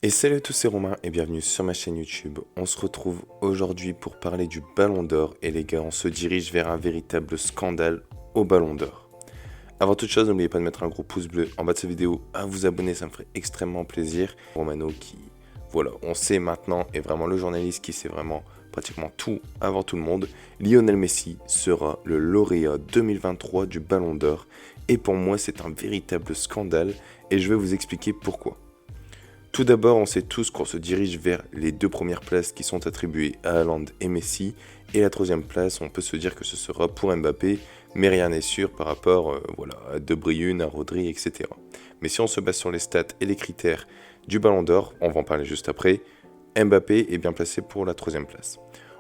Et salut à tous, c'est Romain et bienvenue sur ma chaîne YouTube. On se retrouve aujourd'hui pour parler du Ballon d'Or et les gars, on se dirige vers un véritable scandale au Ballon d'Or. Avant toute chose, n'oubliez pas de mettre un gros pouce bleu en bas de cette vidéo, à vous abonner, ça me ferait extrêmement plaisir. Romano qui, voilà, on sait maintenant, est vraiment le journaliste qui sait vraiment pratiquement tout avant tout le monde. Lionel Messi sera le lauréat 2023 du Ballon d'Or et pour moi c'est un véritable scandale et je vais vous expliquer pourquoi. Tout d'abord, on sait tous qu'on se dirige vers les deux premières places qui sont attribuées à Haaland et Messi, et la troisième place, on peut se dire que ce sera pour Mbappé, mais rien n'est sûr par rapport à De Bruyne, à Rodri, etc. Mais si on se base sur les stats et les critères du Ballon d'Or, on va en parler juste après, Mbappé est bien placé pour la troisième place.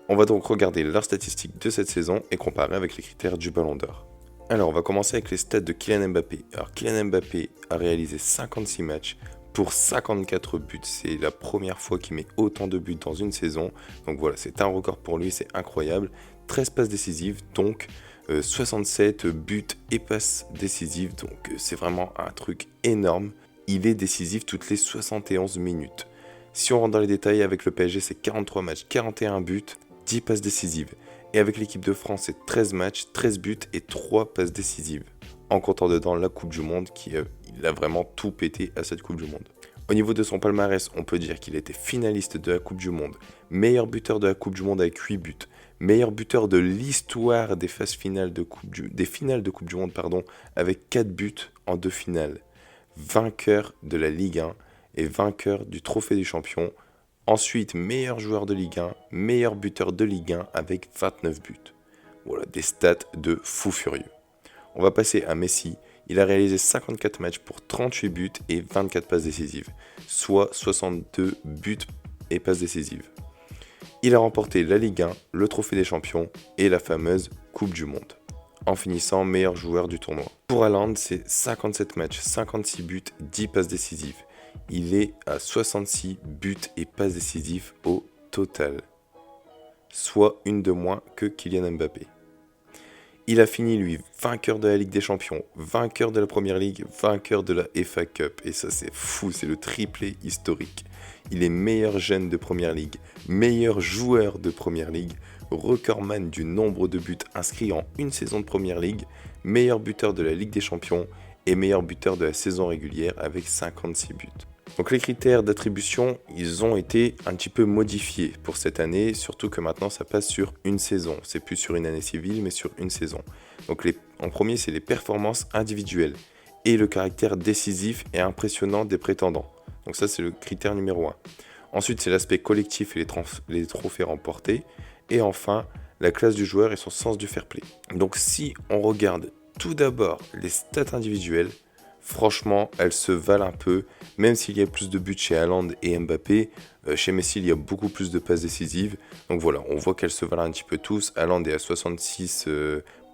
On va donc regarder leurs statistiques de cette saison et comparer avec les critères du Ballon d'Or. Alors, on va commencer avec les stats de Kylian Mbappé. Alors, Kylian Mbappé a réalisé 56 matchs pour 54 buts. C'est la première fois qu'il met autant de buts dans une saison. Donc voilà, c'est un record pour lui, c'est incroyable. 13 passes décisives, donc 67 buts et passes décisives. Donc c'est vraiment un truc énorme. Il est décisif toutes les 71 minutes. Si on rentre dans les détails, avec le PSG, c'est 43 matchs, 41 buts, 10 passes décisives. Et avec l'équipe de France, c'est 13 matchs, 13 buts et 3 passes décisives. En comptant dedans la Coupe du Monde, il a vraiment tout pété à cette Coupe du Monde. Au niveau de son palmarès, on peut dire qu'il était finaliste de la Coupe du Monde, meilleur buteur de la Coupe du Monde avec 8 buts, meilleur buteur de l'histoire des phases finales des finales de Coupe du Monde, avec 4 buts en 2 finales, vainqueur de la Ligue 1 et vainqueur du Trophée des Champions. Ensuite, meilleur joueur de Ligue 1, meilleur buteur de Ligue 1 avec 29 buts. Voilà, des stats de fou furieux. On va passer à Messi. Il a réalisé 54 matchs pour 38 buts et 24 passes décisives, soit 62 buts et passes décisives. Il a remporté la Ligue 1, le Trophée des Champions et la fameuse Coupe du Monde, en finissant meilleur joueur du tournoi. Pour Haaland, c'est 57 matchs, 56 buts, 10 passes décisives. Il est à 66 buts et passes décisives au total, soit une de moins que Kylian Mbappé. Il a fini, lui, vainqueur de la Ligue des Champions, vainqueur de la Première Ligue, vainqueur de la FA Cup. Et ça, c'est fou, c'est le triplé historique. Il est meilleur jeune de Première Ligue, meilleur joueur de Première Ligue, recordman du nombre de buts inscrits en une saison de Première Ligue, meilleur buteur de la Ligue des Champions et meilleur buteur de la saison régulière avec 56 buts. Donc les critères d'attribution, ils ont été un petit peu modifiés pour cette année, surtout que maintenant ça passe sur une saison. C'est plus sur une année civile, mais sur une saison. Donc en premier, c'est les performances individuelles et le caractère décisif et impressionnant des prétendants. Donc ça, c'est le critère numéro 1. Ensuite, c'est l'aspect collectif et les trophées remportés. Et enfin, la classe du joueur et son sens du fair play. Donc si on regarde tout d'abord les stats individuelles, franchement, elles se valent un peu, même s'il y a plus de buts chez Haaland et Mbappé, chez Messi, il y a beaucoup plus de passes décisives. Donc voilà, on voit qu'elles se valent un petit peu tous. Haaland est à 66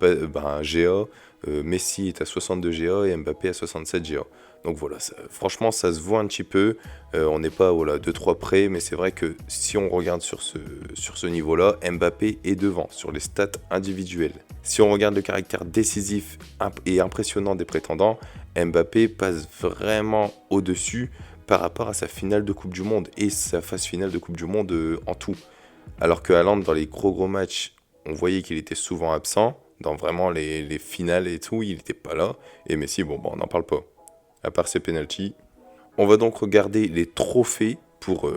GA, Messi est à 62 GA et Mbappé à 67 GA. Donc voilà, franchement, ça se voit un petit peu. On n'est pas 2-3 près, mais c'est vrai que si on regarde sur ce niveau-là, Mbappé est devant sur les stats individuelles. Si on regarde le caractère décisif et impressionnant des prétendants, Mbappé passe vraiment au-dessus par rapport à sa finale de Coupe du Monde et sa phase finale de Coupe du Monde en tout. Alors que Haaland, dans les gros matchs, on voyait qu'il était souvent absent. Dans vraiment les finales et tout, il n'était pas là. Et Messi, on n'en parle pas. À part ses pénaltys. On va donc regarder les trophées pour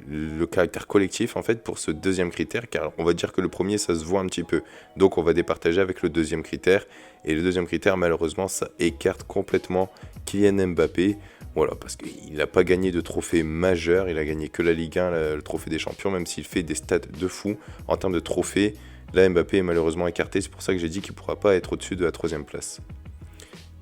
le caractère collectif, en fait, pour ce deuxième critère, car on va dire que le premier, ça se voit un petit peu. Donc on va départager avec le deuxième critère. Et le deuxième critère, malheureusement, ça écarte complètement Kylian Mbappé. Voilà, parce qu'il n'a pas gagné de trophée majeur, il a gagné que la Ligue 1, le trophée des champions, même s'il fait des stats de fou en termes de trophées. Là, Mbappé est malheureusement écarté, c'est pour ça que j'ai dit qu'il ne pourra pas être au-dessus de la troisième place.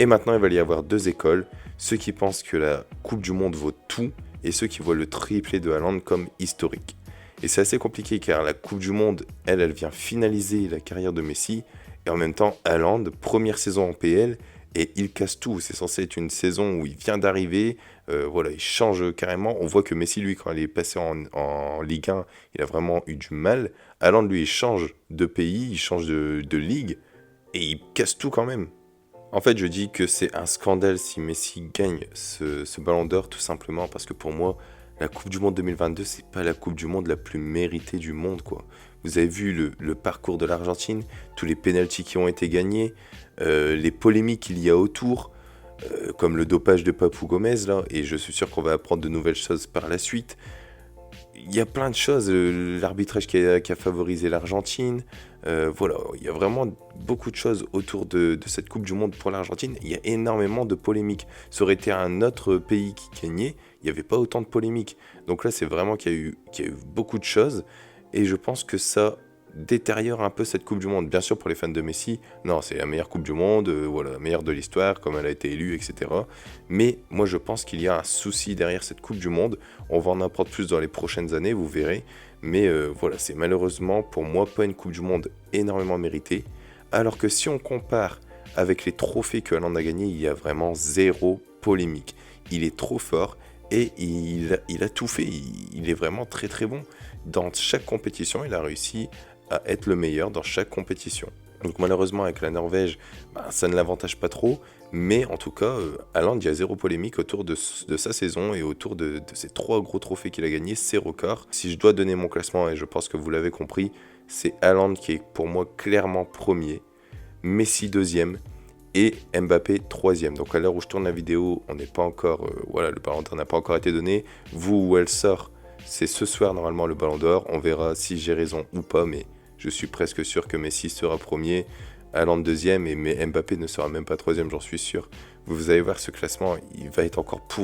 Et maintenant, il va y avoir deux écoles, ceux qui pensent que la Coupe du Monde vaut tout, et ceux qui voient le triplé de Haaland comme historique. Et c'est assez compliqué car la Coupe du Monde, elle vient finaliser la carrière de Messi, et en même temps, Haaland, première saison en PL, et il casse tout. C'est censé être une saison où il vient d'arriver, il change carrément. On voit que Messi, lui, quand il est passé en Ligue 1, il a vraiment eu du mal. Haaland, lui, il change de pays, il change de ligue, et il casse tout quand même. En fait, je dis que c'est un scandale si Messi gagne ce ballon d'or, tout simplement parce que pour moi, la Coupe du Monde 2022, c'est pas la Coupe du Monde la plus méritée du monde, quoi. Vous avez vu le parcours de l'Argentine, tous les pénaltys qui ont été gagnés, les polémiques qu'il y a autour, comme le dopage de Papou Gomez, là, et je suis sûr qu'on va apprendre de nouvelles choses par la suite. Il y a plein de choses, l'arbitrage qui a favorisé l'Argentine, voilà, il y a vraiment beaucoup de choses autour de cette Coupe du Monde pour l'Argentine. Il y a énormément de polémiques. Ça aurait été un autre pays qui gagnait, il n'y avait pas autant de polémiques. Donc là, c'est vraiment qu'il y a eu beaucoup de choses, et je pense que ça détériore un peu cette Coupe du Monde. Bien sûr, pour les fans de Messi, non, c'est la meilleure Coupe du Monde, voilà, la meilleure de l'histoire, comme elle a été élue, etc. Mais moi, je pense qu'il y a un souci derrière cette Coupe du Monde. On va en apprendre plus dans les prochaines années, vous verrez. Mais voilà, c'est malheureusement pour moi pas une Coupe du Monde énormément méritée. Alors que si on compare avec les trophées que Haaland a gagnés, il y a vraiment zéro polémique. Il est trop fort et il a tout fait. Il est vraiment très très bon. Dans chaque compétition, il a réussi à être le meilleur dans chaque compétition. Donc malheureusement avec la Norvège, ça ne l'avantage pas trop, mais en tout cas, Haaland, il y a zéro polémique autour de sa saison et autour de ces 3 gros trophées qu'il a gagnés, ses records. Si je dois donner mon classement, et je pense que vous l'avez compris, c'est Haaland qui est pour moi clairement premier, Messi deuxième et Mbappé troisième. Donc à l'heure où je tourne la vidéo, on n'est pas encore, voilà, le Ballon d'Or n'a pas encore été donné. Vous, où elle sort, c'est ce soir normalement le Ballon d'Or. On verra si j'ai raison ou pas, mais je suis presque sûr que Messi sera premier, Haaland deuxième, mais Mbappé ne sera même pas troisième, j'en suis sûr. Vous allez voir ce classement, il va être encore pourri.